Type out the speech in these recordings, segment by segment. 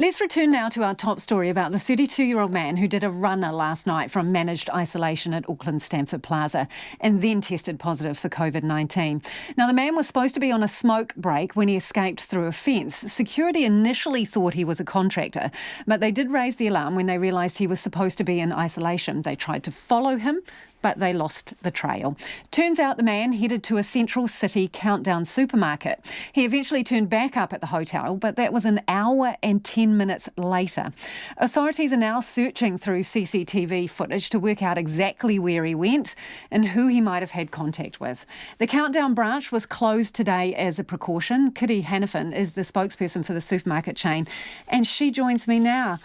Let's return now to our top story about the 32-year-old man who did a runner last night from managed isolation at Auckland's Stamford Plaza and then tested positive for COVID-19. Now, the man was supposed to be on a smoke break when he escaped through a fence. Security initially thought he was a contractor, but they did raise the alarm when they realised he was supposed to be in isolation. They tried to follow him, but they lost the trail. Turns out the man headed to a central city countdown supermarket. He eventually turned back up at the hotel, but that was an hour and 10 minutes later. Authorities are now searching through CCTV footage to work out exactly where he went and who he might have had contact with. The countdown branch was closed today as a precaution. Kiri Hannifin is the spokesperson for the supermarket chain, and she joins me now.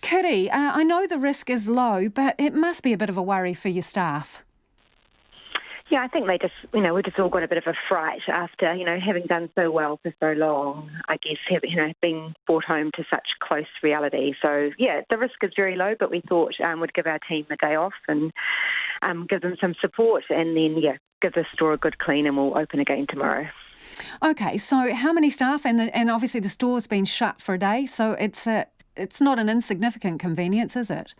Kiri, I know the risk is low, but it must be a bit of a worry for your staff. Yeah, I think we just all got a bit of a fright after, having done so well for so long, I guess, being brought home to such close reality. So, yeah, the risk is very low, but we thought we'd give our team a day off and give them some support and then, give the store a good clean and we'll open again tomorrow. Okay, so how many staff? And obviously the store's been shut for a day, so it's not an insignificant convenience, is it?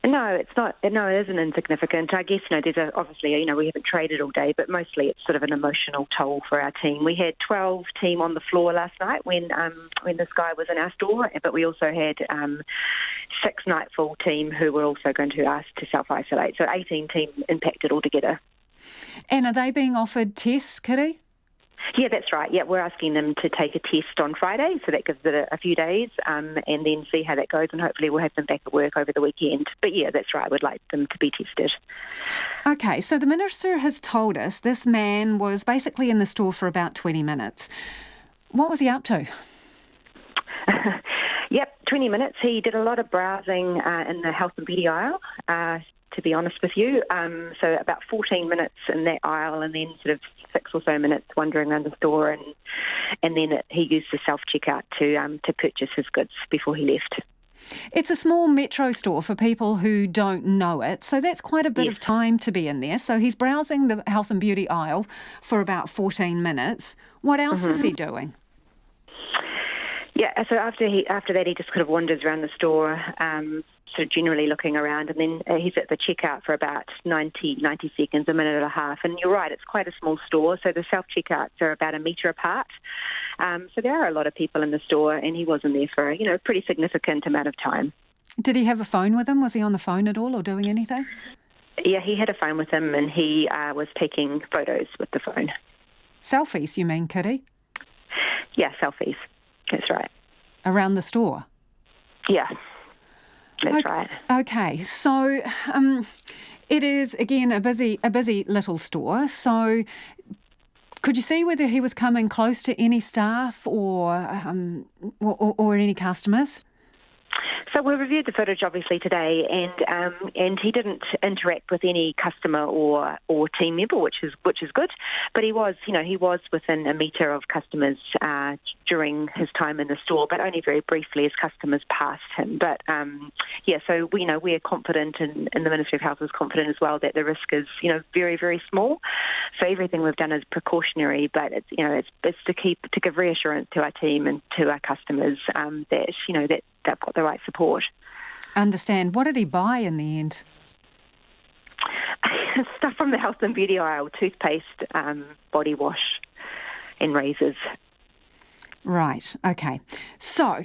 No, it's not. No, it isn't insignificant. I guess, there's obviously, we haven't traded all day, but mostly it's sort of an emotional toll for our team. We had 12 team on the floor last night when this guy was in our store, but we also had 6 nightfall team who were also going to ask to self-isolate. So 18 team impacted altogether. And are they being offered tests, Kiri? Yeah, that's right. Yeah, we're asking them to take a test on Friday, so that gives it a few days, and then see how that goes, and hopefully we'll have them back at work over the weekend. But yeah, that's right. We'd like them to be tested. Okay, so the Minister has told us this man was basically in the store for about 20 minutes. What was he up to? Yep, 20 minutes. He did a lot of browsing in the health and beauty aisle, to be honest with you. So about 14 minutes in that aisle and then sort of 6 or so minutes wandering around the store, and then he used the self-checkout to purchase his goods before he left. It's a small metro store for people who don't know it, so that's quite a bit of time to be in there. So he's browsing the health and beauty aisle for about 14 minutes. What else is he doing? Yeah, so after that, he just kind of wanders around the store, sort of generally looking around, and then he's at the checkout for about 90 seconds, a minute and a half. And you're right, it's quite a small store, so the self-checkouts are about a metre apart. So there are a lot of people in the store, and he wasn't there for a pretty significant amount of time. Did he have a phone with him? Was he on the phone at all or doing anything? Yeah, he had a phone with him, and he was taking photos with the phone. Selfies, you mean, Kiri? Yeah, selfies. That's right. Around the store? Yeah. That's right. Okay, so it is, again, a busy little store. So could you see whether he was coming close to any staff or any customers? So we reviewed the footage obviously today, and he didn't interact with any customer or team member, which is good. But he was within a metre of customers during his time in the store, but only very briefly as customers passed him. But so we are confident, and the Ministry of Health is confident as well that the risk is very, very small. So everything we've done is precautionary, but it's to give reassurance to our team and to our customers that they've got the right support. Understand. What did he buy in the end? Stuff from the health and beauty aisle: toothpaste, body wash, and razors. Right. Okay. So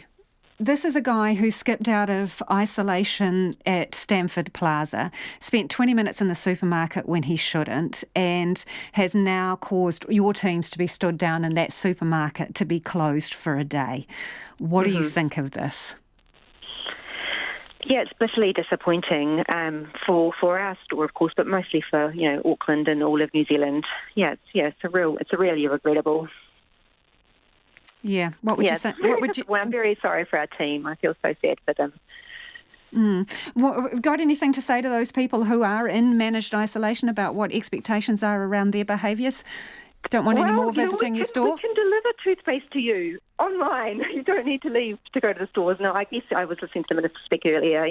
this is a guy who skipped out of isolation at Stamford Plaza, spent 20 minutes in the supermarket when he shouldn't, and has now caused your teams to be stood down and that supermarket to be closed for a day. What do you think of this? Yeah, it's bitterly disappointing for our store, of course, but mostly for Auckland and all of New Zealand. It's really regrettable. Yeah, what would you say? Well, I'm very sorry for our team. I feel so sad for them. Got anything to say to those people who are in managed isolation about what expectations are around their behaviours? Don't want any more visiting your store? We can deliver toothpaste to you online. You don't need to leave to go to the stores. No, I guess I was listening to the Minister speak earlier.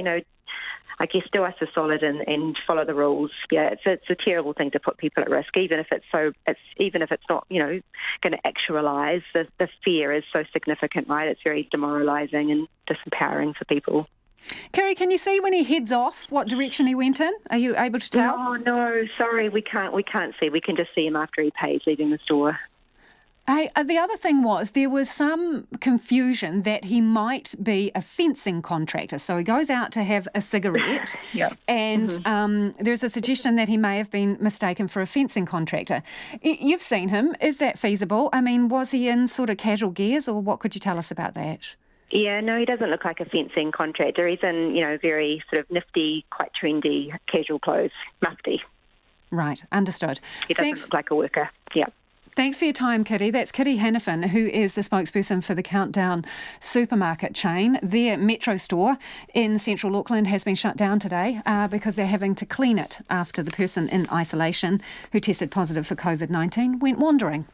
I guess do us a solid and follow the rules. Yeah, it's a terrible thing to put people at risk, even if it's not going to actualise. The fear is so significant, right? It's very demoralising and disempowering for people. Kiri, can you see when he heads off what direction he went in? Are you able to tell? No, sorry, we can't see. We can just see him after he pays leaving the store. Hey, the other thing was there was some confusion that he might be a fencing contractor. So he goes out to have a cigarette and there's a suggestion that he may have been mistaken for a fencing contractor. You've seen him. Is that feasible? I mean, was he in sort of casual gears, or what could you tell us about that? Yeah, no, he doesn't look like a fencing contractor. He's in, very sort of nifty, quite trendy, casual clothes, mufti. Right, understood. He doesn't look like a worker, yeah. Thanks for your time, Kiri. That's Kiri Hannifin, who is the spokesperson for the Countdown supermarket chain. Their Metro store in central Auckland has been shut down today because they're having to clean it after the person in isolation who tested positive for COVID-19 went wandering.